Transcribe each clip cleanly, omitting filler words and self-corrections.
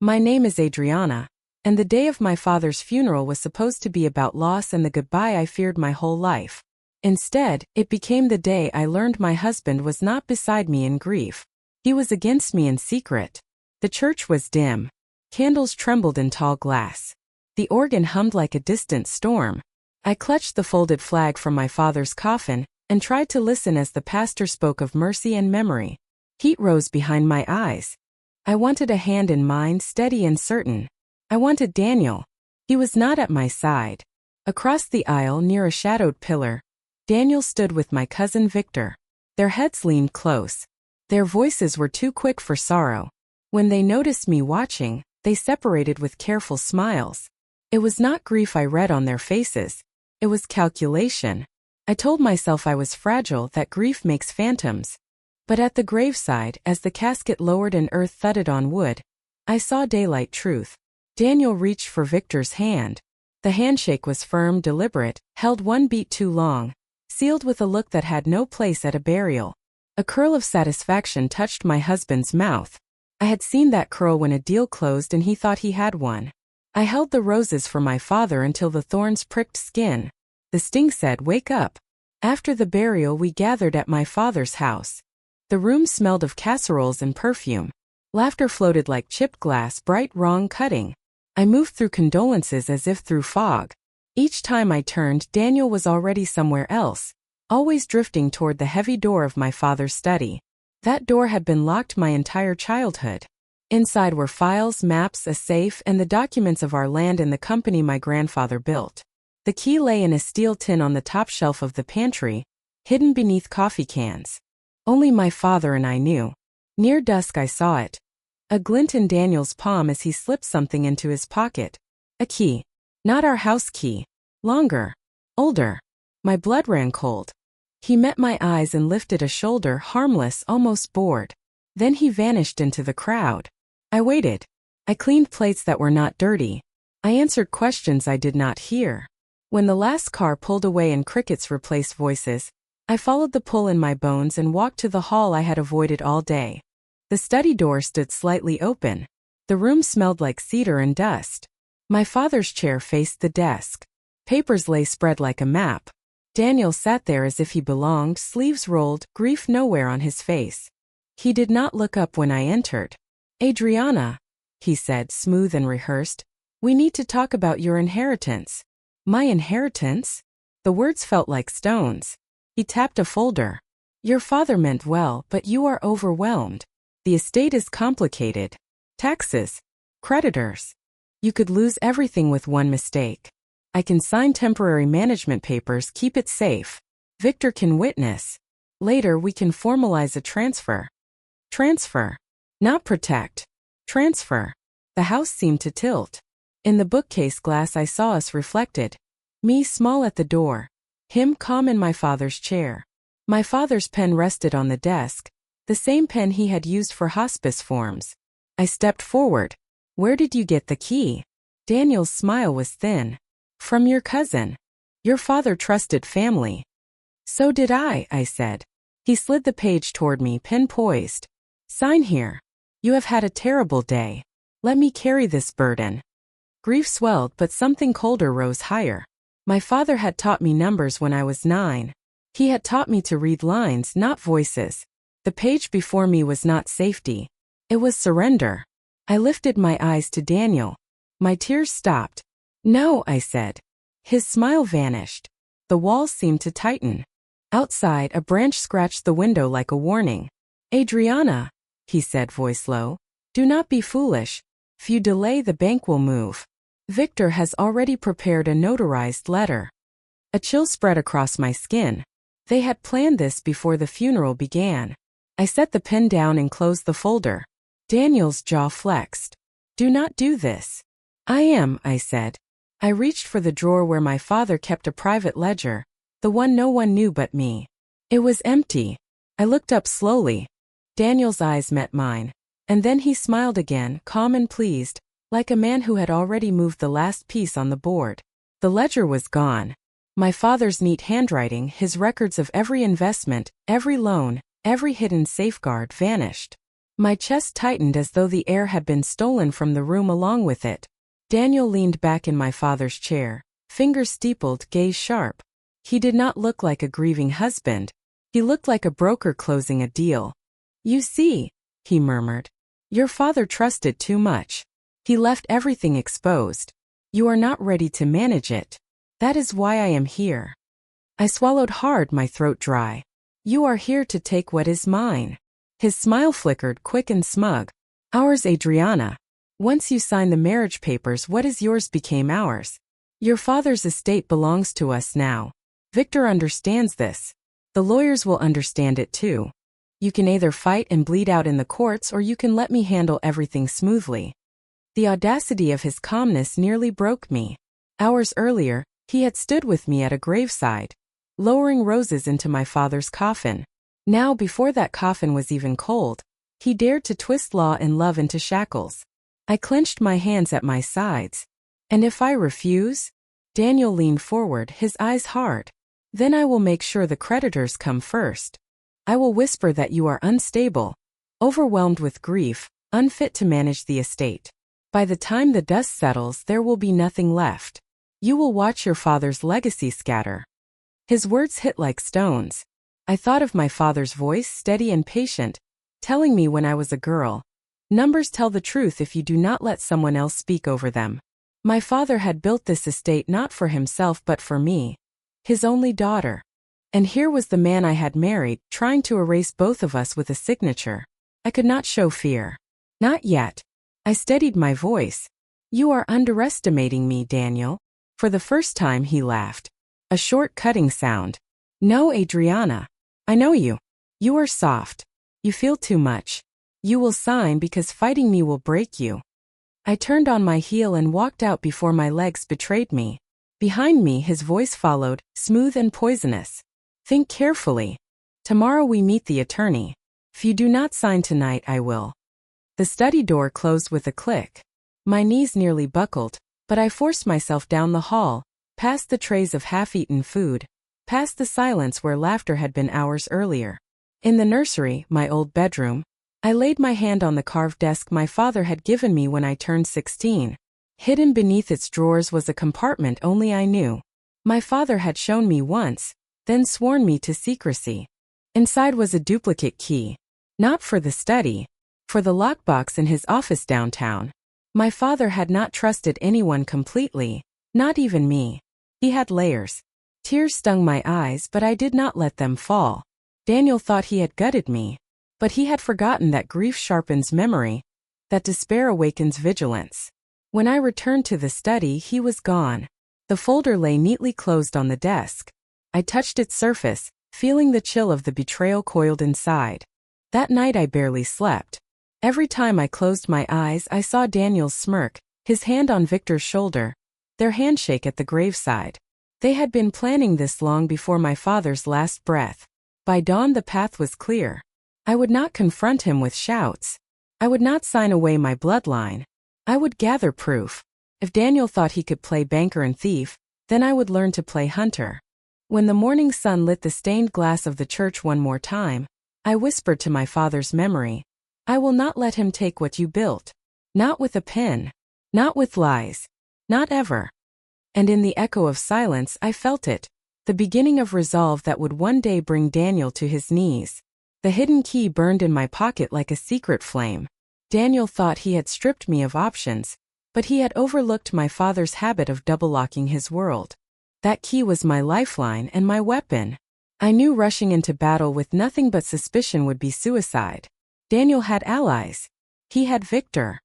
My name is Adriana, and the day of my father's funeral was supposed to be about loss and the goodbye I feared my whole life. Instead, it became the day I learned my husband was not beside me in grief. He was against me in secret. The church was dim. Candles trembled in tall glass. The organ hummed like a distant storm. I clutched the folded flag from my father's coffin and tried to listen as the pastor spoke of mercy and memory. Heat rose behind my eyes. I wanted a hand in mine, steady and certain. I wanted Daniel. He was not at my side. Across the aisle, near a shadowed pillar, Daniel stood with my cousin Victor. Their heads leaned close. Their voices were too quick for sorrow. When they noticed me watching, they separated with careful smiles. It was not grief I read on their faces. It was calculation. I told myself I was fragile, that grief makes phantoms. But at the graveside, as the casket lowered and earth thudded on wood, I saw daylight truth. Daniel reached for Victor's hand. The handshake was firm, deliberate, held one beat too long, sealed with a look that had no place at a burial. A curl of satisfaction touched my husband's mouth. I had seen that curl when a deal closed and he thought he had one. I held the roses for my father until the thorns pricked skin. The sting said, "Wake up." After the burial, we gathered at my father's house. The room smelled of casseroles and perfume. Laughter floated like chipped glass, bright, wrong cutting. I moved through condolences as if through fog. Each time I turned, Daniel was already somewhere else, always drifting toward the heavy door of my father's study. That door had been locked my entire childhood. Inside were files, maps, a safe, and the documents of our land and the company my grandfather built. The key lay in a steel tin on the top shelf of the pantry, hidden beneath coffee cans. Only my father and I knew. Near dusk I saw it. A glint in Daniel's palm as he slipped something into his pocket. A key. Not our house key. Longer. Older. My blood ran cold. He met my eyes and lifted a shoulder, harmless, almost bored. Then he vanished into the crowd. I waited. I cleaned plates that were not dirty. I answered questions I did not hear. When the last car pulled away and crickets replaced voices, I followed the pull in my bones and walked to the hall I had avoided all day. The study door stood slightly open. The room smelled like cedar and dust. My father's chair faced the desk. Papers lay spread like a map. Daniel sat there as if he belonged, sleeves rolled, grief nowhere on his face. He did not look up when I entered. "Adriana," he said, smooth and rehearsed, "we need to talk about your inheritance." My inheritance? The words felt like stones. He tapped a folder. "Your father meant well, but you are overwhelmed. The estate is complicated. Taxes. Creditors. You could lose everything with one mistake. I can sign temporary management papers, keep it safe. Victor can witness. Later we can formalize a transfer." Transfer. Not protect. Transfer. The house seemed to tilt. In the bookcase glass I saw us reflected. Me small at the door. Him calm in my father's chair. My father's pen rested on the desk, the same pen he had used for hospice forms. I stepped forward. "Where did you get the key?" Daniel's smile was thin. "From your cousin. Your father trusted family." "So did I said. He slid the page toward me, pen poised. "Sign here. You have had a terrible day. Let me carry this burden." Grief swelled, but something colder rose higher. My father had taught me numbers when I was 9. He had taught me to read lines, not voices. The page before me was not safety. It was surrender. I lifted my eyes to Daniel. My tears stopped. "No," I said. His smile vanished. The walls seemed to tighten. Outside, a branch scratched the window like a warning. "Adriana," he said, voice low, "do not be foolish. If you delay, the bank will move. Victor has already prepared a notarized letter." A chill spread across my skin. They had planned this before the funeral began. I set the pen down and closed the folder. Daniel's jaw flexed. "Do not do this." "I am," I said. I reached for the drawer where my father kept a private ledger, the one no one knew but me. It was empty. I looked up slowly. Daniel's eyes met mine. And then he smiled again, calm and pleased, like a man who had already moved the last piece on the board. The ledger was gone. My father's neat handwriting, his records of every investment, every loan, every hidden safeguard vanished. My chest tightened as though the air had been stolen from the room along with it. Daniel leaned back in my father's chair, fingers steepled, gaze sharp. He did not look like a grieving husband. He looked like a broker closing a deal. "You see," he murmured. "Your father trusted too much. He left everything exposed. You are not ready to manage it. That is why I am here." I swallowed hard, my throat dry. "You are here to take what is mine." His smile flickered, quick and smug. "Ours, Adriana. Once you sign the marriage papers, what is yours became ours. Your father's estate belongs to us now. Victor understands this. The lawyers will understand it too. You can either fight and bleed out in the courts, or you can let me handle everything smoothly." The audacity of his calmness nearly broke me. Hours earlier, he had stood with me at a graveside, lowering roses into my father's coffin. Now, before that coffin was even cold, he dared to twist law and love into shackles. I clenched my hands at my sides. "And if I refuse?" Daniel leaned forward, his eyes hard. "Then I will make sure the creditors come first. I will whisper that you are unstable, overwhelmed with grief, unfit to manage the estate. By the time the dust settles, there will be nothing left. You will watch your father's legacy scatter." His words hit like stones. I thought of my father's voice, steady and patient, telling me when I was a girl, "Numbers tell the truth if you do not let someone else speak over them." My father had built this estate not for himself but for me, his only daughter. And here was the man I had married, trying to erase both of us with a signature. I could not show fear. "Not yet." I steadied my voice. "You are underestimating me, Daniel." For the first time he laughed. A short cutting sound. "No, Adriana. I know you. You are soft. You feel too much. You will sign because fighting me will break you." I turned on my heel and walked out before my legs betrayed me. Behind me his voice followed, smooth and poisonous. "Think carefully. Tomorrow we meet the attorney. If you do not sign tonight, I will." The study door closed with a click. My knees nearly buckled, but I forced myself down the hall, past the trays of half-eaten food, past the silence where laughter had been hours earlier. In the nursery, my old bedroom, I laid my hand on the carved desk my father had given me when I turned 16. Hidden beneath its drawers was a compartment only I knew. My father had shown me once, then sworn me to secrecy. Inside was a duplicate key. Not for the study, for the lockbox in his office downtown. My father had not trusted anyone completely, not even me. He had layers. Tears stung my eyes, but I did not let them fall. Daniel thought he had gutted me, but he had forgotten that grief sharpens memory, that despair awakens vigilance. When I returned to the study, he was gone. The folder lay neatly closed on the desk. I touched its surface, feeling the chill of the betrayal coiled inside. That night I barely slept. Every time I closed my eyes, I saw Daniel's smirk, his hand on Victor's shoulder, their handshake at the graveside. They had been planning this long before my father's last breath. By dawn the path was clear. I would not confront him with shouts. I would not sign away my bloodline. I would gather proof. If Daniel thought he could play banker and thief, then I would learn to play hunter. When the morning sun lit the stained glass of the church one more time, I whispered to my father's memory, "I will not let him take what you built. Not with a pen. Not with lies. Not ever." And in the echo of silence I felt it, the beginning of resolve that would one day bring Daniel to his knees. The hidden key burned in my pocket like a secret flame. Daniel thought he had stripped me of options, but he had overlooked my father's habit of double-locking his world. That key was my lifeline and my weapon. I knew rushing into battle with nothing but suspicion would be suicide. Daniel had allies. He had Victor.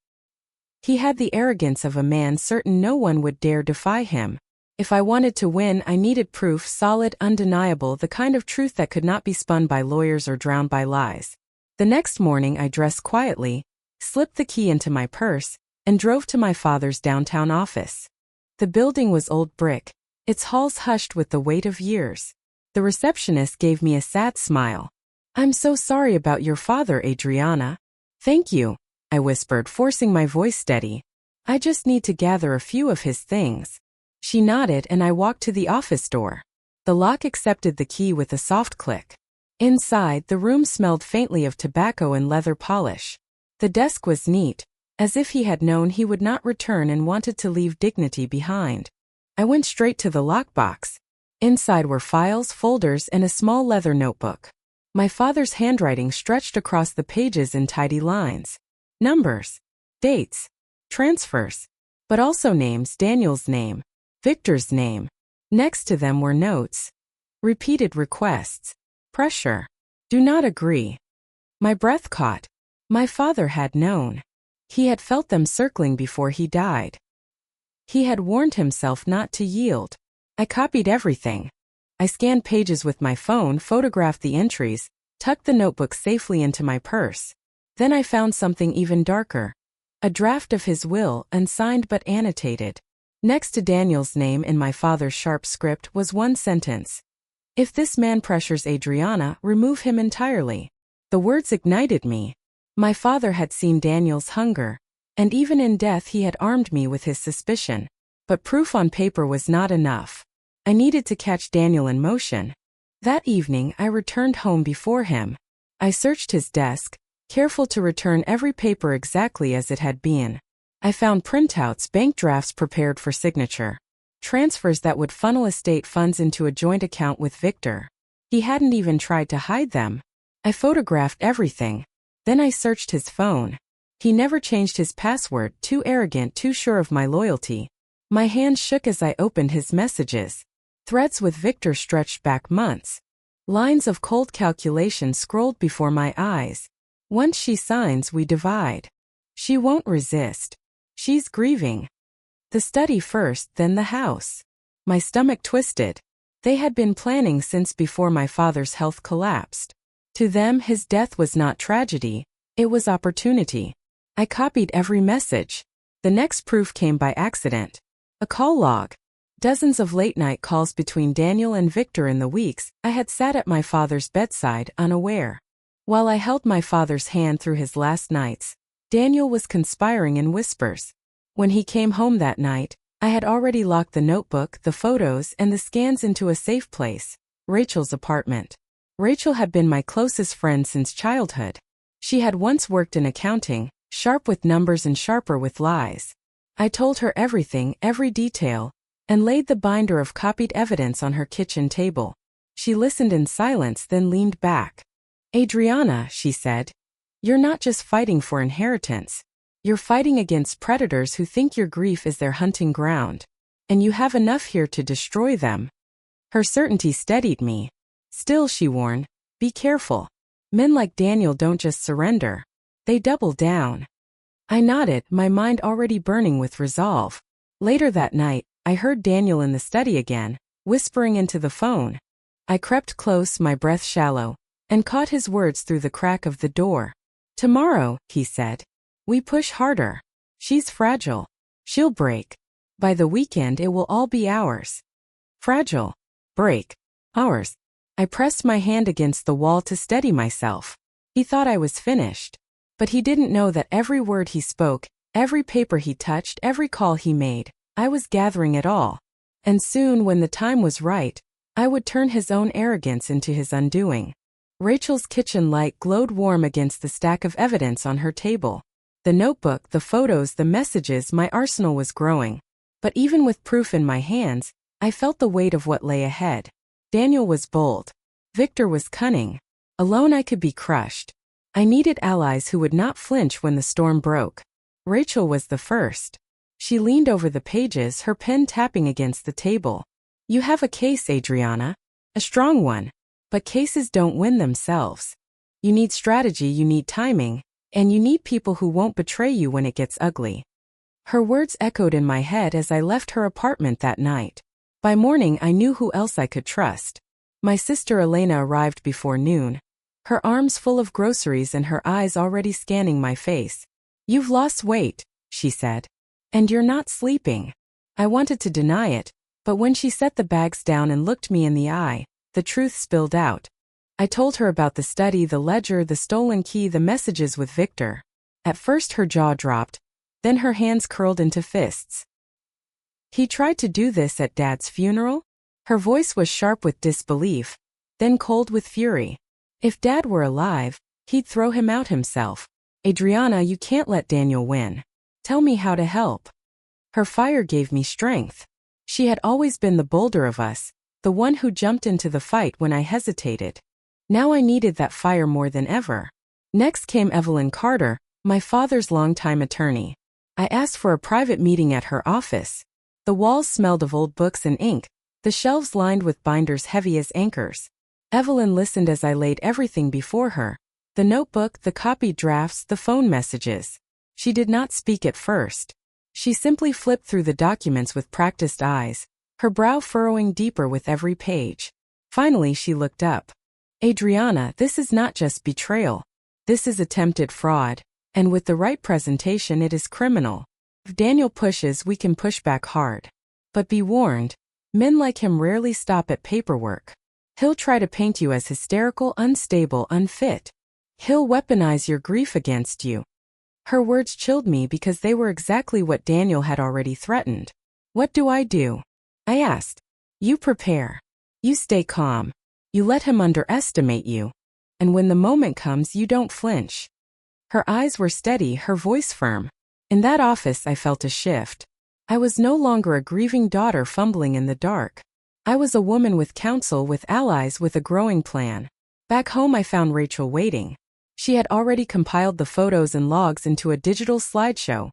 He had the arrogance of a man certain no one would dare defy him. If I wanted to win, I needed proof, solid, undeniable, the kind of truth that could not be spun by lawyers or drowned by lies. The next morning I dressed quietly, slipped the key into my purse, and drove to my father's downtown office. The building was old brick, its halls hushed with the weight of years. The receptionist gave me a sad smile. "I'm so sorry about your father, Adriana." "Thank you," I whispered, forcing my voice steady. "I just need to gather a few of his things." She nodded and I walked to the office door. The lock accepted the key with a soft click. Inside, the room smelled faintly of tobacco and leather polish. The desk was neat, as if he had known he would not return and wanted to leave dignity behind. I went straight to the lockbox. Inside were files, folders, and a small leather notebook. My father's handwriting stretched across the pages in tidy lines. Numbers, dates, transfers, but also names: Daniel's name, Victor's name. Next to them were notes. Repeated requests. Pressure. Do not agree. My breath caught. My father had known. He had felt them circling before he died. He had warned himself not to yield. I copied everything. I scanned pages with my phone, photographed the entries, tucked the notebook safely into my purse. Then I found something even darker. A draft of his will, unsigned but annotated. Next to Daniel's name in my father's sharp script was one sentence. If this man pressures Adriana, remove him entirely. The words ignited me. My father had seen Daniel's hunger, and even in death he had armed me with his suspicion. But proof on paper was not enough. I needed to catch Daniel in motion. That evening I returned home before him. I searched his desk, careful to return every paper exactly as it had been. I found printouts, bank drafts prepared for signature, transfers that would funnel estate funds into a joint account with Victor. He hadn't even tried to hide them. I photographed everything. Then I searched his phone. He never changed his password, too arrogant, too sure of my loyalty. My hands shook as I opened his messages. Threads with Victor stretched back months. Lines of cold calculation scrolled before my eyes. Once she signs, we divide. She won't resist. She's grieving. The study first, then the house. My stomach twisted. They had been planning since before my father's health collapsed. To them, his death was not tragedy, it was opportunity. I copied every message. The next proof came by accident. A call log. Dozens of late-night calls between Daniel and Victor in the weeks I had sat at my father's bedside unaware. While I held my father's hand through his last nights, Daniel was conspiring in whispers. When he came home that night, I had already locked the notebook, the photos, and the scans into a safe place, Rachel's apartment. Rachel had been my closest friend since childhood. She had once worked in accounting, sharp with numbers and sharper with lies. I told her everything, every detail, and laid the binder of copied evidence on her kitchen table. She listened in silence, then leaned back. Adriana, she said, you're not just fighting for inheritance. You're fighting against predators who think your grief is their hunting ground. And you have enough here to destroy them. Her certainty steadied me. Still, she warned, be careful. Men like Daniel don't just surrender. They double down. I nodded, my mind already burning with resolve. Later that night, I heard Daniel in the study again, whispering into the phone. I crept close, my breath shallow, and caught his words through the crack of the door. Tomorrow, he said, we push harder. She's fragile. She'll break. By the weekend it will all be ours. Fragile. Break. Ours. I pressed my hand against the wall to steady myself. He thought I was finished. But he didn't know that every word he spoke, every paper he touched, every call he made, I was gathering it all. And soon, when the time was right, I would turn his own arrogance into his undoing. Rachel's kitchen light glowed warm against the stack of evidence on her table. The notebook, the photos, the messages, my arsenal was growing. But even with proof in my hands, I felt the weight of what lay ahead. Daniel was bold. Victor was cunning. Alone I could be crushed. I needed allies who would not flinch when the storm broke. Rachel was the first. She leaned over the pages, her pen tapping against the table. You have a case, Adriana. A strong one. But cases don't win themselves. You need strategy, you need timing, and you need people who won't betray you when it gets ugly. Her words echoed in my head as I left her apartment that night. By morning I knew who else I could trust. My sister Elena arrived before noon. Her arms full of groceries and her eyes already scanning my face. You've lost weight, she said. And you're not sleeping. I wanted to deny it, but when she set the bags down and looked me in the eye, the truth spilled out. I told her about the study, the ledger, the stolen key, the messages with Victor. At first her jaw dropped, then her hands curled into fists. He tried to do this at Dad's funeral? Her voice was sharp with disbelief, then cold with fury. If Dad were alive, he'd throw him out himself. Adriana, you can't let Daniel win. Tell me how to help. Her fire gave me strength. She had always been the bolder of us, the one who jumped into the fight when I hesitated. Now I needed that fire more than ever. Next came Evelyn Carter, my father's longtime attorney. I asked for a private meeting at her office. The walls smelled of old books and ink, the shelves lined with binders heavy as anchors. Evelyn listened as I laid everything before her. The notebook, the copied drafts, the phone messages. She did not speak at first. She simply flipped through the documents with practiced eyes, her brow furrowing deeper with every page. Finally she looked up. Adriana, this is not just betrayal. This is attempted fraud, and with the right presentation it is criminal. If Daniel pushes, we can push back hard. But be warned, men like him rarely stop at paperwork. He'll try to paint you as hysterical, unstable, unfit. He'll weaponize your grief against you. Her words chilled me because they were exactly what Daniel had already threatened. What do? I asked. You prepare. You stay calm. You let him underestimate you. And when the moment comes, you don't flinch. Her eyes were steady, her voice firm. In that office I felt a shift. I was no longer a grieving daughter fumbling in the dark. I was a woman with counsel, with allies, with a growing plan. Back home I found Rachel waiting. She had already compiled the photos and logs into a digital slideshow,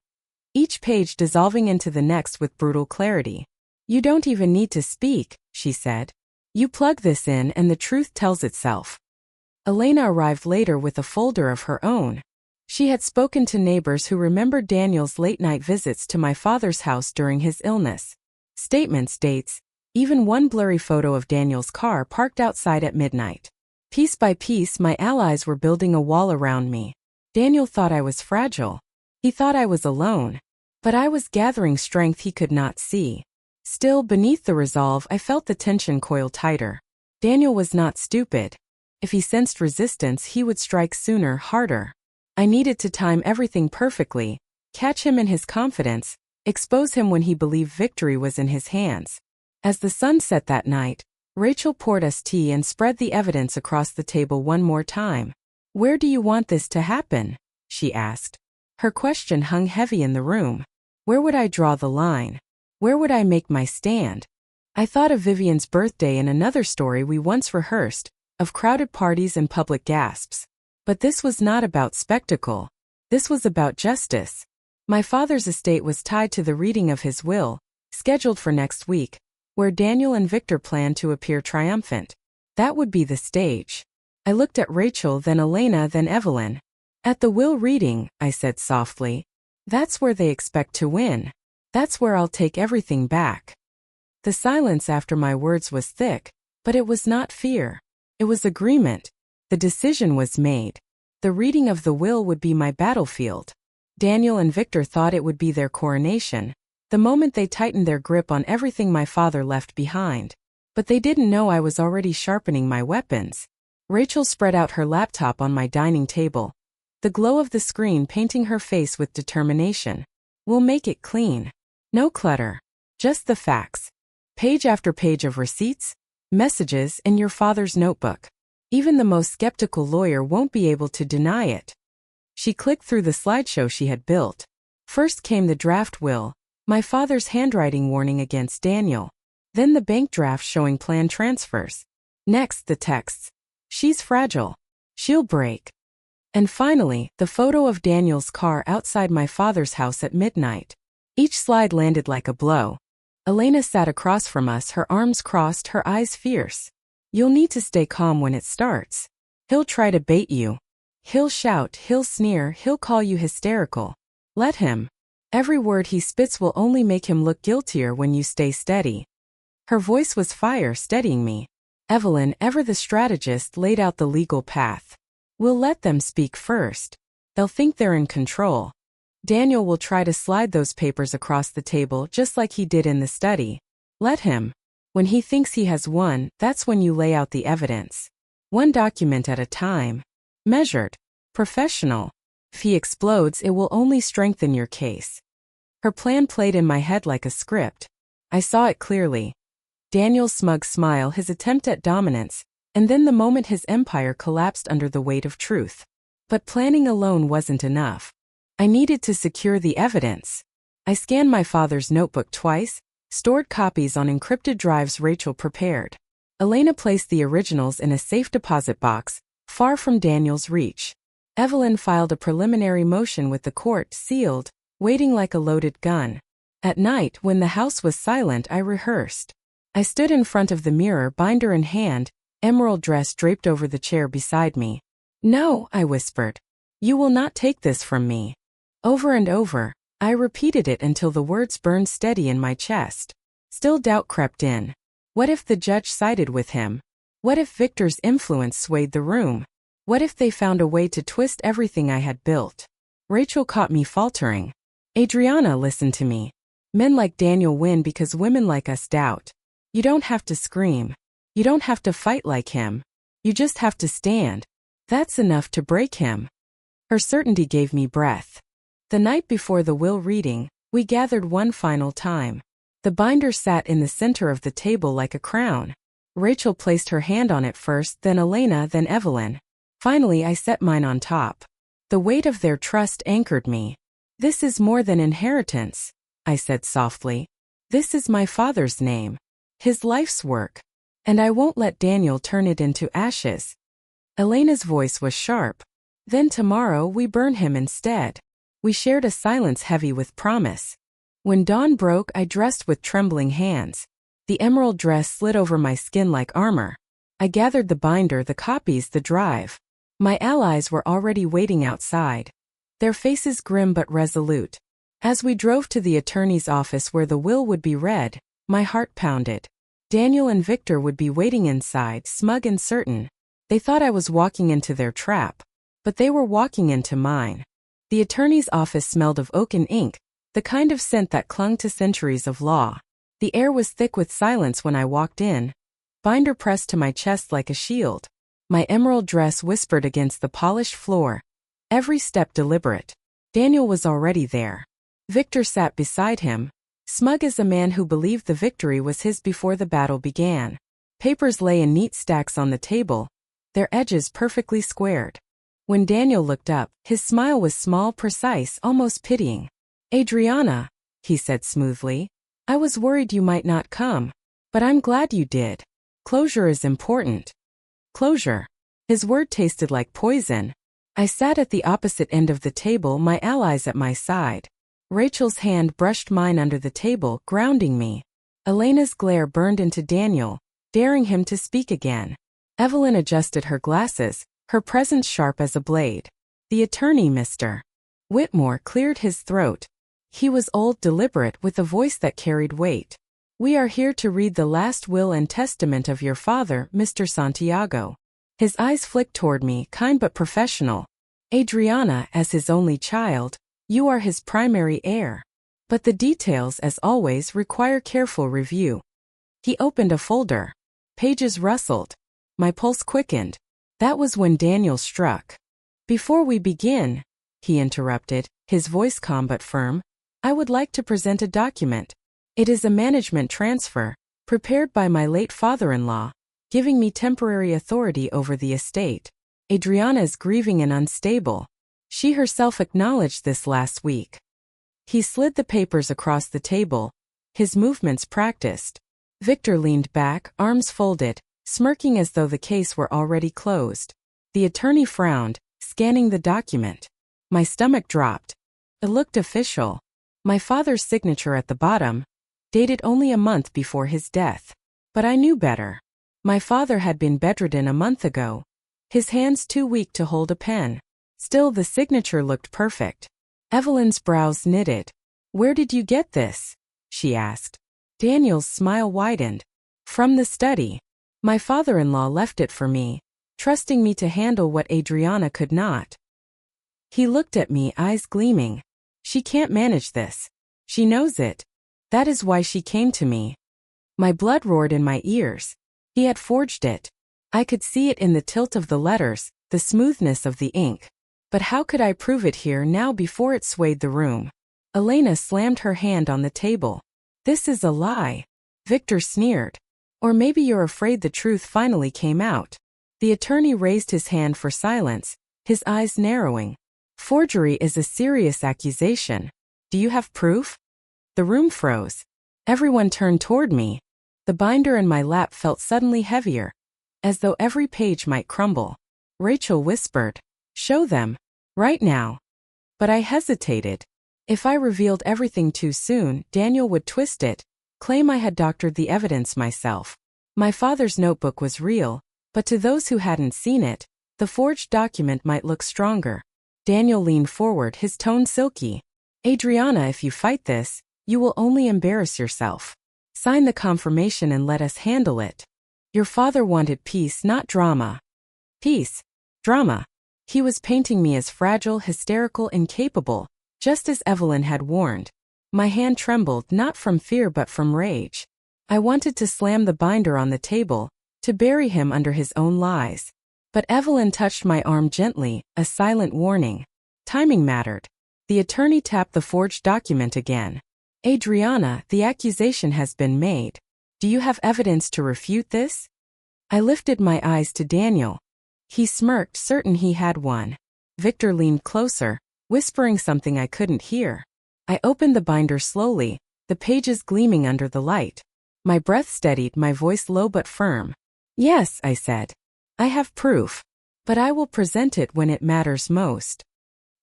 each page dissolving into the next with brutal clarity. You don't even need to speak, she said. You plug this in and the truth tells itself. Elena arrived later with a folder of her own. She had spoken to neighbors who remembered Daniel's late-night visits to my father's house during his illness. Statements, dates, even one blurry photo of Daniel's car parked outside at midnight. Piece by piece, my allies were building a wall around me. Daniel thought I was fragile. He thought I was alone. But I was gathering strength he could not see. Still, beneath the resolve, I felt the tension coil tighter. Daniel was not stupid. If he sensed resistance, he would strike sooner, harder. I needed to time everything perfectly, catch him in his confidence, expose him when he believed victory was in his hands. As the sun set that night, Rachel poured us tea and spread the evidence across the table one more time. Where do you want this to happen? She asked. Her question hung heavy in the room. Where would I draw the line? Where would I make my stand? I thought of Vivian's birthday and another story we once rehearsed, of crowded parties and public gasps. But this was not about spectacle. This was about justice. My father's estate was tied to the reading of his will, scheduled for next week, where Daniel and Victor planned to appear triumphant. That would be the stage. I looked at Rachel, then Elena, then Evelyn. At the will reading, I said softly, that's where they expect to win. That's where I'll take everything back. The silence after my words was thick, but it was not fear. It was agreement. The decision was made. The reading of the will would be my battlefield. Daniel and Victor thought it would be their coronation, the moment they tightened their grip on everything my father left behind. But they didn't know I was already sharpening my weapons. Rachel spread out her laptop on my dining table, the glow of the screen painting her face with determination. We'll make it clean. No clutter. Just the facts. Page after page of receipts, messages, and your father's notebook. Even the most skeptical lawyer won't be able to deny it. She clicked through the slideshow she had built. First came the draft will, my father's handwriting warning against Daniel. Then the bank draft showing planned transfers. Next, the texts. She's fragile. She'll break. And finally, the photo of Daniel's car outside my father's house at midnight. Each slide landed like a blow. Elena sat across from us, her arms crossed, her eyes fierce. You'll need to stay calm when it starts. He'll try to bait you. He'll shout, he'll sneer, he'll call you hysterical. Let him. Every word he spits will only make him look guiltier when you stay steady. Her voice was fire, steadying me. Evelyn, ever the strategist, laid out the legal path. We'll let them speak first. They'll think they're in control. Daniel will try to slide those papers across the table just like he did in the study. Let him. When he thinks he has won, that's when you lay out the evidence. One document at a time. Measured. Professional. If he explodes, it will only strengthen your case. Her plan played in my head like a script. I saw it clearly. Daniel's smug smile, his attempt at dominance, and then the moment his empire collapsed under the weight of truth. But planning alone wasn't enough. I needed to secure the evidence. I scanned my father's notebook twice, stored copies on encrypted drives Rachel prepared. Elena placed the originals in a safe deposit box, far from Daniel's reach. Evelyn filed a preliminary motion with the court, sealed, waiting like a loaded gun. At night, when the house was silent, I rehearsed. I stood in front of the mirror, binder in hand, emerald dress draped over the chair beside me. "No," I whispered. "You will not take this from me." Over and over, I repeated it until the words burned steady in my chest. Still doubt crept in. What if the judge sided with him? What if Victor's influence swayed the room? What if they found a way to twist everything I had built? Rachel caught me faltering. "Adriana, listen to me. Men like Daniel win because women like us doubt. You don't have to scream. You don't have to fight like him. You just have to stand. That's enough to break him." Her certainty gave me breath. The night before the will reading, we gathered one final time. The binder sat in the center of the table like a crown. Rachel placed her hand on it first, then Elena, then Evelyn. Finally, I set mine on top. The weight of their trust anchored me. "This is more than inheritance," I said softly. "This is my father's name. His life's work. And I won't let Daniel turn it into ashes." Elena's voice was sharp. "Then tomorrow we burn him instead." We shared a silence heavy with promise. When dawn broke, I dressed with trembling hands. The emerald dress slid over my skin like armor. I gathered the binder, the copies, the drive. My allies were already waiting outside. Their faces grim but resolute. As we drove to the attorney's office where the will would be read, my heart pounded. Daniel and Victor would be waiting inside, smug and certain. They thought I was walking into their trap. But they were walking into mine. The attorney's office smelled of oak and ink, the kind of scent that clung to centuries of law. The air was thick with silence when I walked in. Binder pressed to my chest like a shield. My emerald dress whispered against the polished floor. Every step deliberate. Daniel was already there. Victor sat beside him, smug as a man who believed the victory was his before the battle began. Papers lay in neat stacks on the table, their edges perfectly squared. When Daniel looked up, his smile was small, precise, almost pitying. "Adriana," he said smoothly, "I was worried you might not come. But I'm glad you did. Closure is important." Closure. His word tasted like poison. I sat at the opposite end of the table, my allies at my side. Rachel's hand brushed mine under the table, grounding me. Elena's glare burned into Daniel, daring him to speak again. Evelyn adjusted her glasses, her presence sharp as a blade. The attorney, Mr. Whitmore, cleared his throat. He was old, deliberate, with a voice that carried weight. "We are here to read the last will and testament of your father, Mr. Santiago." His eyes flicked toward me, kind but professional. "Adriana, as his only child, you are his primary heir. But the details, as always, require careful review." He opened a folder. Pages rustled. My pulse quickened. That was when Daniel struck. "Before we begin," he interrupted, his voice calm but firm, "I would like to present a document. It is a management transfer, prepared by my late father-in-law, giving me temporary authority over the estate. Adriana is grieving and unstable. She herself acknowledged this last week." He slid the papers across the table, his movements practiced. Victor leaned back, arms folded, smirking as though the case were already closed. The attorney frowned, scanning the document. My stomach dropped. It looked official. My father's signature at the bottom, dated only a month before his death. But I knew better. My father had been bedridden a month ago, his hands too weak to hold a pen. Still, the signature looked perfect. Evelyn's brows knitted. "Where did you get this?" she asked. Daniel's smile widened. "From the study. My father-in-law left it for me, trusting me to handle what Adriana could not." He looked at me, eyes gleaming. "She can't manage this. She knows it. That is why she came to me." My blood roared in my ears. He had forged it. I could see it in the tilt of the letters, the smoothness of the ink. But how could I prove it here now before it swayed the room? Elena slammed her hand on the table. "This is a lie." Victor sneered. "Or maybe you're afraid the truth finally came out." The attorney raised his hand for silence, his eyes narrowing. Forgery is a serious accusation. Do you have proof? The room froze. Everyone turned toward me. The binder in my lap felt suddenly heavier, as though every page might crumble. Rachel whispered, "Show them. Right now." But I hesitated. If I revealed everything too soon, Daniel would twist it, claim I had doctored the evidence myself. My father's notebook was real, but to those who hadn't seen it, the forged document might look stronger. Daniel leaned forward, his tone silky. "Adriana, if you fight this, you will only embarrass yourself. Sign the confirmation and let us handle it. Your father wanted peace, not drama." Peace. Drama. He was painting me as fragile, hysterical, incapable, just as Evelyn had warned. My hand trembled, not from fear but from rage. I wanted to slam the binder on the table, to bury him under his own lies. But Evelyn touched my arm gently, a silent warning. Timing mattered. The attorney tapped the forged document again. "Adriana, the accusation has been made. Do you have evidence to refute this?" I lifted my eyes to Daniel. He smirked, certain he had one. Victor leaned closer, whispering something I couldn't hear. I opened the binder slowly, the pages gleaming under the light. My breath steadied, my voice low but firm. "Yes," I said. "I have proof. But I will present it when it matters most."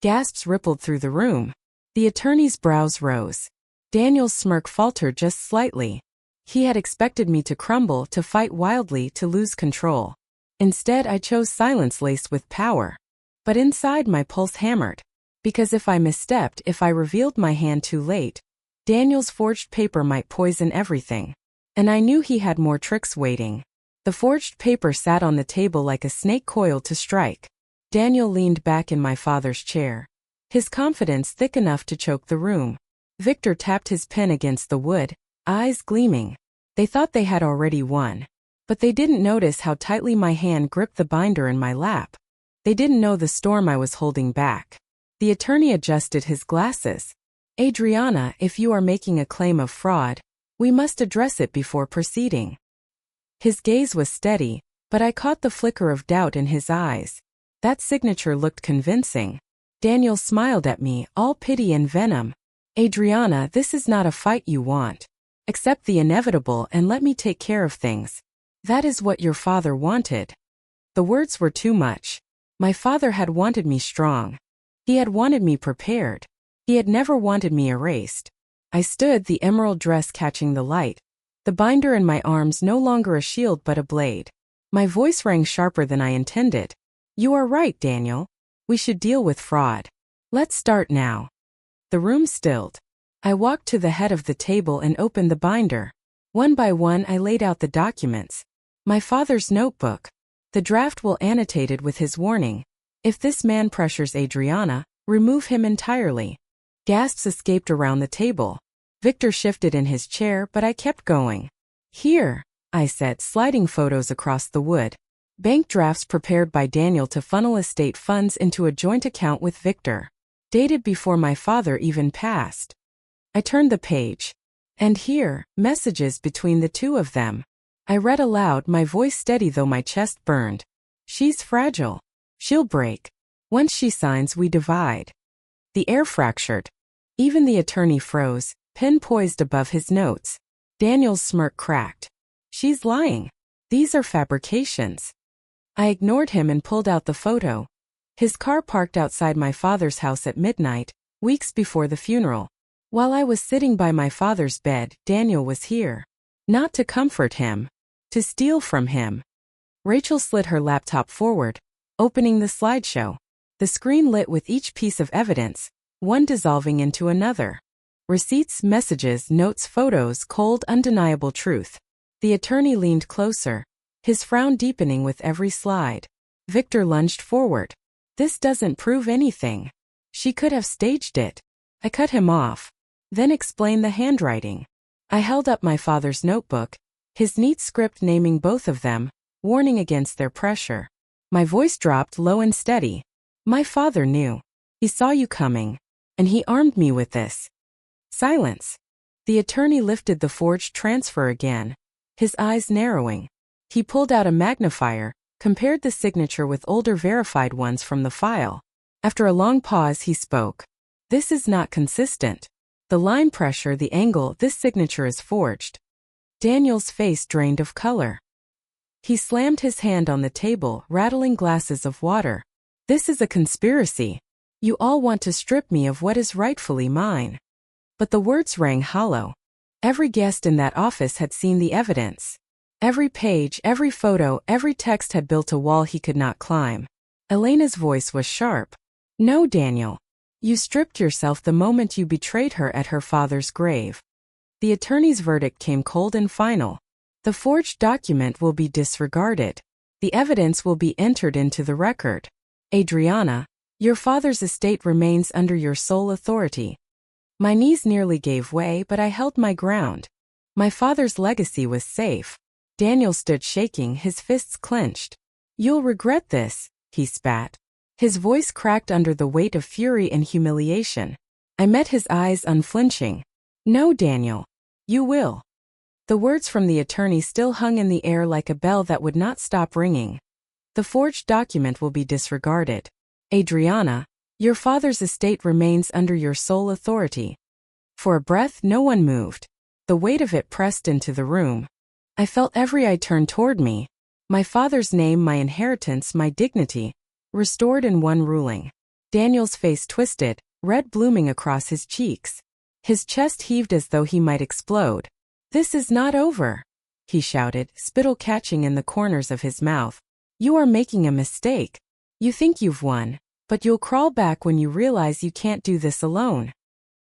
Gasps rippled through the room. The attorney's brows rose. Daniel's smirk faltered just slightly. He had expected me to crumble, to fight wildly, to lose control. Instead, I chose silence laced with power. But inside, my pulse hammered. Because if I misstepped, if I revealed my hand too late, Daniel's forged paper might poison everything. And I knew he had more tricks waiting. The forged paper sat on the table like a snake coiled to strike. Daniel leaned back in my father's chair, his confidence thick enough to choke the room. Victor tapped his pen against the wood, eyes gleaming. They thought they had already won. But they didn't notice how tightly my hand gripped the binder in my lap. They didn't know the storm I was holding back. The attorney adjusted his glasses. "Adriana, if you are making a claim of fraud, we must address it before proceeding." His gaze was steady, but I caught the flicker of doubt in his eyes. That signature looked convincing. Daniel smiled at me, all pity and venom. "Adriana, this is not a fight you want. Accept the inevitable and let me take care of things. That is what your father wanted." The words were too much. My father had wanted me strong. He had wanted me prepared. He had never wanted me erased. I stood, the emerald dress catching the light. The binder in my arms no longer a shield but a blade. My voice rang sharper than I intended. "You are right, Daniel. We should deal with fraud. Let's start now." The room stilled. I walked to the head of the table and opened the binder. One by one I laid out the documents. My father's notebook. The draft will annotate it with his warning. "If this man pressures Adriana, remove him entirely." Gasps escaped around the table. Victor shifted in his chair, but I kept going. "Here," I said, sliding photos across the wood. Bank drafts prepared by Daniel to funnel estate funds into a joint account with Victor. Dated before my father even passed. I turned the page. And here, messages between the two of them. I read aloud, my voice steady though my chest burned. "She's fragile. She'll break. Once she signs, we divide." The air fractured. Even the attorney froze, pen poised above his notes. Daniel's smirk cracked. "She's lying. These are fabrications." I ignored him and pulled out the photo. His car parked outside my father's house at midnight, weeks before the funeral. While I was sitting by my father's bed, Daniel was here. Not to comfort him. To steal from him. Rachel slid her laptop forward, opening the slideshow. The screen lit with each piece of evidence, one dissolving into another. Receipts, messages, notes, photos, cold, undeniable truth. The attorney leaned closer, his frown deepening with every slide. Victor lunged forward. "This doesn't prove anything. She could have staged it." I cut him off. Then explained the handwriting. I held up my father's notebook, his neat script naming both of them, warning against their pressure. My voice dropped low and steady. "My father knew. He saw you coming. And he armed me with this." Silence. The attorney lifted the forged transfer again, his eyes narrowing. He pulled out a magnifier, compared the signature with older verified ones from the file. After a long pause, he spoke. This is not consistent. The line pressure, the angle, this signature is forged. Daniel's face drained of color. He slammed his hand on the table, rattling glasses of water. This is a conspiracy. You all want to strip me of what is rightfully mine. But the words rang hollow. Every guest in that office had seen the evidence. Every page, every photo, every text had built a wall he could not climb. Elena's voice was sharp. No, Daniel. You stripped yourself the moment you betrayed her at her father's grave. The attorney's verdict came cold and final. The forged document will be disregarded. The evidence will be entered into the record. Adriana, your father's estate remains under your sole authority. My knees nearly gave way, but I held my ground. My father's legacy was safe. Daniel stood shaking, his fists clenched. You'll regret this, he spat. His voice cracked under the weight of fury and humiliation. I met his eyes unflinching. No, Daniel. You will. The words from the attorney still hung in the air like a bell that would not stop ringing. The forged document will be disregarded. Adriana, your father's estate remains under your sole authority. For a breath, no one moved. The weight of it pressed into the room. I felt every eye turn toward me. My father's name, my inheritance, my dignity, restored in one ruling. Daniel's face twisted, red blooming across his cheeks. His chest heaved as though he might explode. This is not over, he shouted, spittle catching in the corners of his mouth. You are making a mistake. You think you've won, but you'll crawl back when you realize you can't do this alone.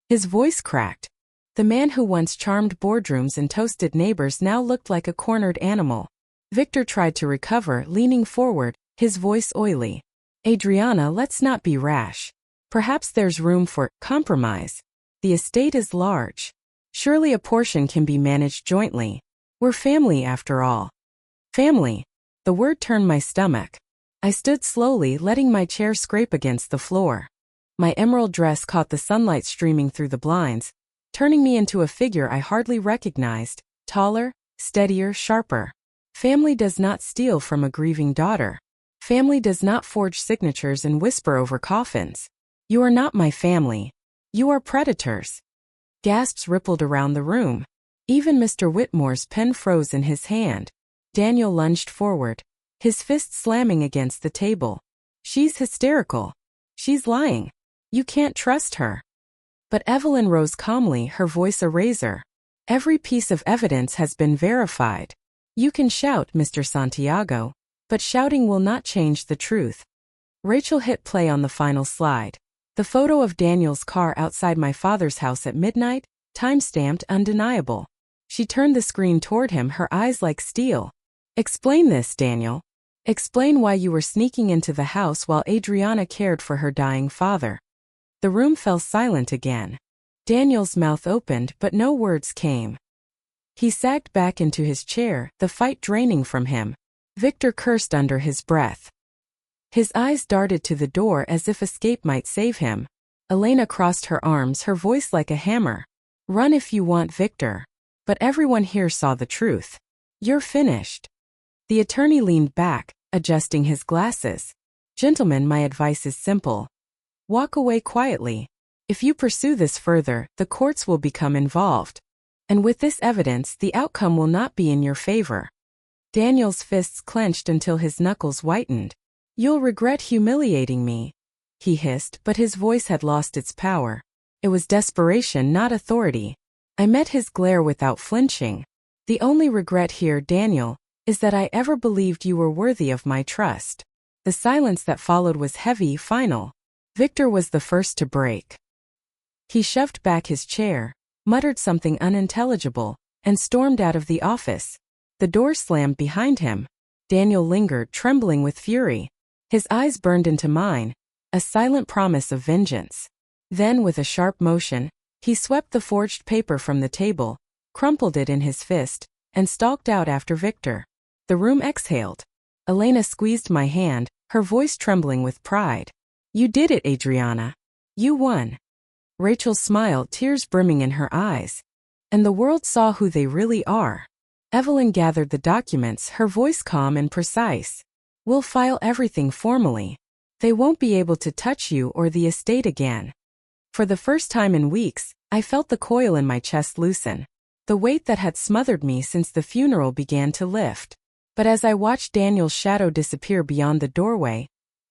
His voice cracked. The man who once charmed boardrooms and toasted neighbors now looked like a cornered animal. Victor tried to recover, leaning forward, his voice oily. Adriana, let's not be rash. Perhaps there's room for compromise. The estate is large. Surely a portion can be managed jointly. We're family after all. Family. The word turned my stomach. I stood slowly, letting my chair scrape against the floor. My emerald dress caught the sunlight streaming through the blinds, turning me into a figure I hardly recognized, taller, steadier, sharper. Family does not steal from a grieving daughter. Family does not forge signatures and whisper over coffins. You are not my family. You are predators. Gasps rippled around the room. Even Mr. Whitmore's pen froze in his hand. Daniel lunged forward, his fist slamming against the table. She's hysterical. She's lying. You can't trust her. But Evelyn rose calmly, her voice a razor. Every piece of evidence has been verified. You can shout, Mr. Santiago, but shouting will not change the truth. Rachel hit play on the final slide. The photo of Daniel's car outside my father's house at midnight, time-stamped, undeniable. She turned the screen toward him, her eyes like steel. Explain this, Daniel. Explain why you were sneaking into the house while Adriana cared for her dying father. The room fell silent again. Daniel's mouth opened, but no words came. He sagged back into his chair, the fight draining from him. Victor cursed under his breath. His eyes darted to the door as if escape might save him. Elena crossed her arms, her voice like a hammer. Run if you want, Victor. But everyone here saw the truth. You're finished. The attorney leaned back, adjusting his glasses. Gentlemen, my advice is simple. Walk away quietly. If you pursue this further, the courts will become involved. And with this evidence, the outcome will not be in your favor. Daniel's fists clenched until his knuckles whitened. You'll regret humiliating me, he hissed, but his voice had lost its power. It was desperation, not authority. I met his glare without flinching. The only regret here, Daniel, is that I ever believed you were worthy of my trust. The silence that followed was heavy, final. Victor was the first to break. He shoved back his chair, muttered something unintelligible, and stormed out of the office. The door slammed behind him. Daniel lingered, trembling with fury. His eyes burned into mine, a silent promise of vengeance. Then, with a sharp motion, he swept the forged paper from the table, crumpled it in his fist, and stalked out after Victor. The room exhaled. Elena squeezed my hand, her voice trembling with pride. You did it, Adriana. You won. Rachel smiled, tears brimming in her eyes. And the world saw who they really are. Evelyn gathered the documents, her voice calm and precise. We'll file everything formally. They won't be able to touch you or the estate again. For the first time in weeks, I felt the coil in my chest loosen. The weight that had smothered me since the funeral began to lift. But as I watched Daniel's shadow disappear beyond the doorway,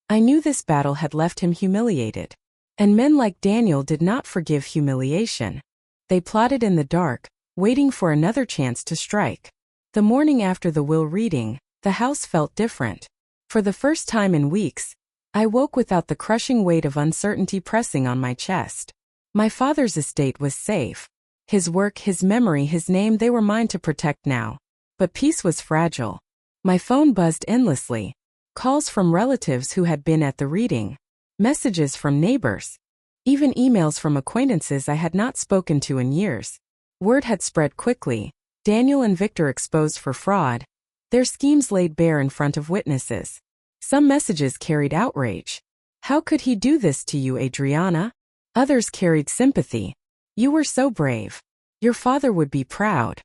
I knew this battle had left him humiliated. And men like Daniel did not forgive humiliation. They plotted in the dark, waiting for another chance to strike. The morning after the will reading, the house felt different. For the first time in weeks, I woke without the crushing weight of uncertainty pressing on my chest. My father's estate was safe. His work, his memory, his name, they were mine to protect now. But peace was fragile. My phone buzzed endlessly. Calls from relatives who had been at the reading. Messages from neighbors. Even emails from acquaintances I had not spoken to in years. Word had spread quickly. Daniel and Victor exposed for fraud. Their schemes laid bare in front of witnesses. Some messages carried outrage. How could he do this to you, Adriana? Others carried sympathy. You were so brave. Your father would be proud.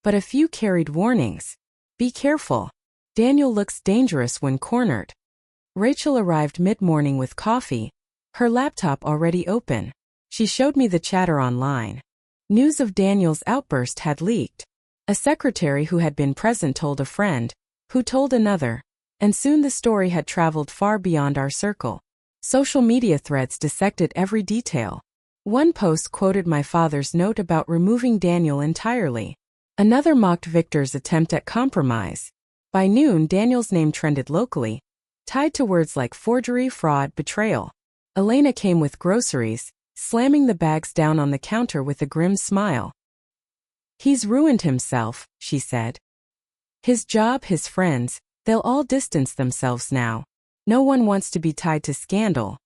But a few carried warnings. Be careful. Daniel looks dangerous when cornered. Rachel arrived mid-morning with coffee, her laptop already open. She showed me the chatter online. News of Daniel's outburst had leaked. A secretary who had been present told a friend, who told another, and soon the story had traveled far beyond our circle. Social media threads dissected every detail. One post quoted my father's note about removing Daniel entirely. Another mocked Victor's attempt at compromise. By noon, Daniel's name trended locally, tied to words like forgery, fraud, betrayal. Elena came with groceries, slamming the bags down on the counter with a grim smile. He's ruined himself, she said. His job, his friends, they'll all distance themselves now. No one wants to be tied to scandal.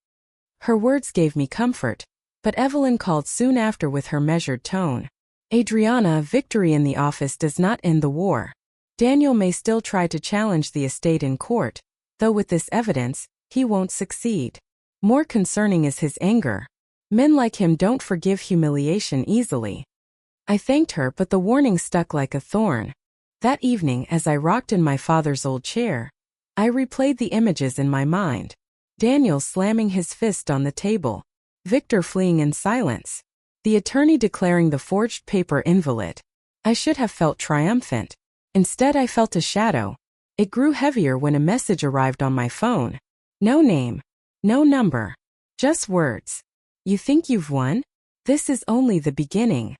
Her words gave me comfort, but Evelyn called soon after with her measured tone. Adriana, victory in the office does not end the war. Daniel may still try to challenge the estate in court, though with this evidence, he won't succeed. More concerning is his anger. Men like him don't forgive humiliation easily. I thanked her, but the warning stuck like a thorn. That evening, as I rocked in my father's old chair, I replayed the images in my mind. Daniel slamming his fist on the table. Victor fleeing in silence. The attorney declaring the forged paper invalid. I should have felt triumphant. Instead, I felt a shadow. It grew heavier when a message arrived on my phone. No name. No number. Just words. You think you've won? This is only the beginning.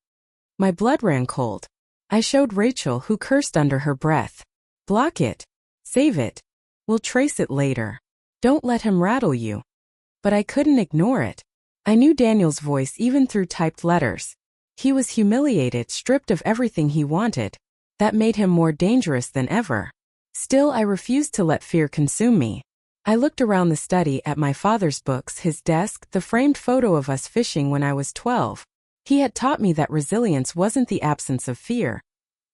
My blood ran cold. I showed Rachel, who cursed under her breath. Block it. Save it. We'll trace it later. Don't let him rattle you. But I couldn't ignore it. I knew Daniel's voice even through typed letters. He was humiliated, stripped of everything he wanted. That made him more dangerous than ever. Still, I refused to let fear consume me. I looked around the study at my father's books, his desk, the framed photo of us fishing when I was 12. He had taught me that resilience wasn't the absence of fear.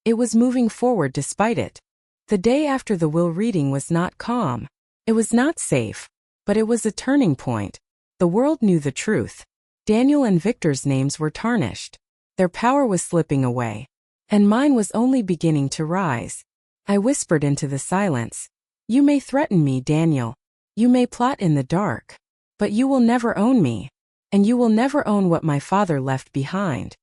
It was moving forward despite it. The day after the will reading was not calm. It was not safe. But it was a turning point. The world knew the truth. Daniel and Victor's names were tarnished. Their power was slipping away. And mine was only beginning to rise. I whispered into the silence. You may threaten me, Daniel. You may plot in the dark. But you will never own me. And you will never own what my father left behind.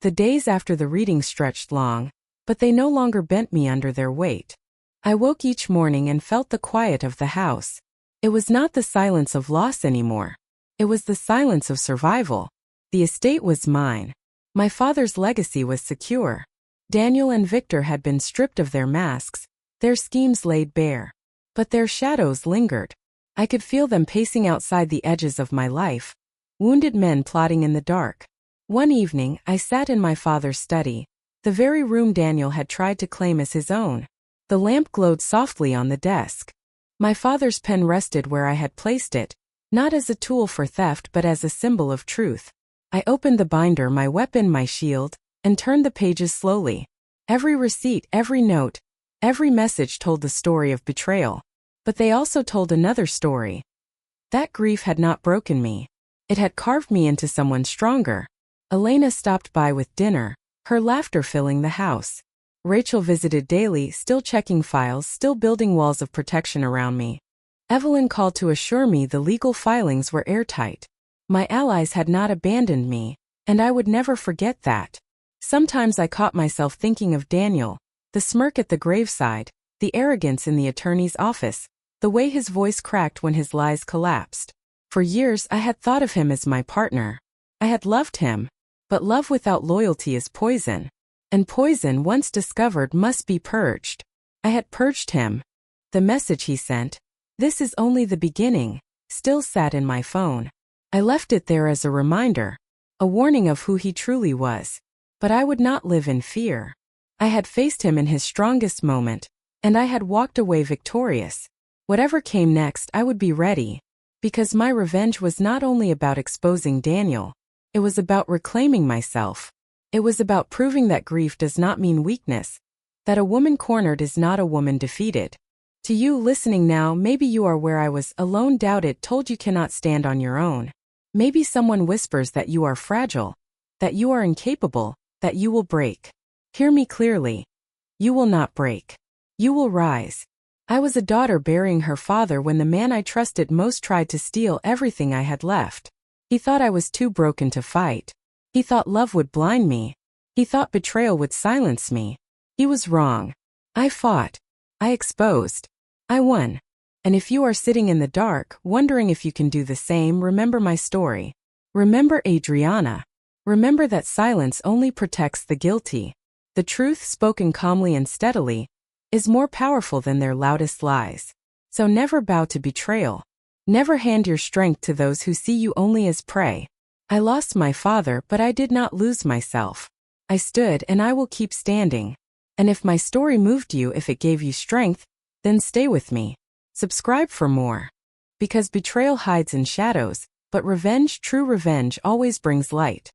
The days after the reading stretched long, but they no longer bent me under their weight. I woke each morning and felt the quiet of the house. It was not the silence of loss anymore. It was the silence of survival. The estate was mine. My father's legacy was secure. Daniel and Victor had been stripped of their masks, their schemes laid bare. But their shadows lingered. I could feel them pacing outside the edges of my life. Wounded men plotting in the dark. One evening, I sat in my father's study, the very room Daniel had tried to claim as his own. The lamp glowed softly on the desk. My father's pen rested where I had placed it, not as a tool for theft but as a symbol of truth. I opened the binder, my weapon, my shield, and turned the pages slowly. Every receipt, every note, every message told the story of betrayal. But they also told another story. That grief had not broken me. It had carved me into someone stronger. Elena stopped by with dinner, her laughter filling the house. Rachel visited daily, still checking files, still building walls of protection around me. Evelyn called to assure me the legal filings were airtight. My allies had not abandoned me, and I would never forget that. Sometimes I caught myself thinking of Daniel, the smirk at the graveside, the arrogance in the attorney's office, the way his voice cracked when his lies collapsed. For years I had thought of him as my partner. I had loved him, but love without loyalty is poison. And poison once discovered must be purged. I had purged him. The message he sent, "This is only the beginning," still sat in my phone. I left it there as a reminder, a warning of who he truly was. But I would not live in fear. I had faced him in his strongest moment, and I had walked away victorious. Whatever came next, I would be ready. Because my revenge was not only about exposing Daniel, it was about reclaiming myself. It was about proving that grief does not mean weakness, that a woman cornered is not a woman defeated. To you listening now, maybe you are where I was, alone, doubted, told you cannot stand on your own. Maybe someone whispers that you are fragile, that you are incapable, that you will break. Hear me clearly. You will not break. You will rise. I was a daughter burying her father when the man I trusted most tried to steal everything I had left. He thought I was too broken to fight. He thought love would blind me. He thought betrayal would silence me. He was wrong. I fought. I exposed. I won. And if you are sitting in the dark, wondering if you can do the same, remember my story. Remember Adriana. Remember that silence only protects the guilty. The truth, spoken calmly and steadily, is more powerful than their loudest lies. So never bow to betrayal. Never hand your strength to those who see you only as prey. I lost my father, but I did not lose myself. I stood, and I will keep standing. And if my story moved you, if it gave you strength, then stay with me. Subscribe for more. Because betrayal hides in shadows, but revenge, true revenge, always brings light.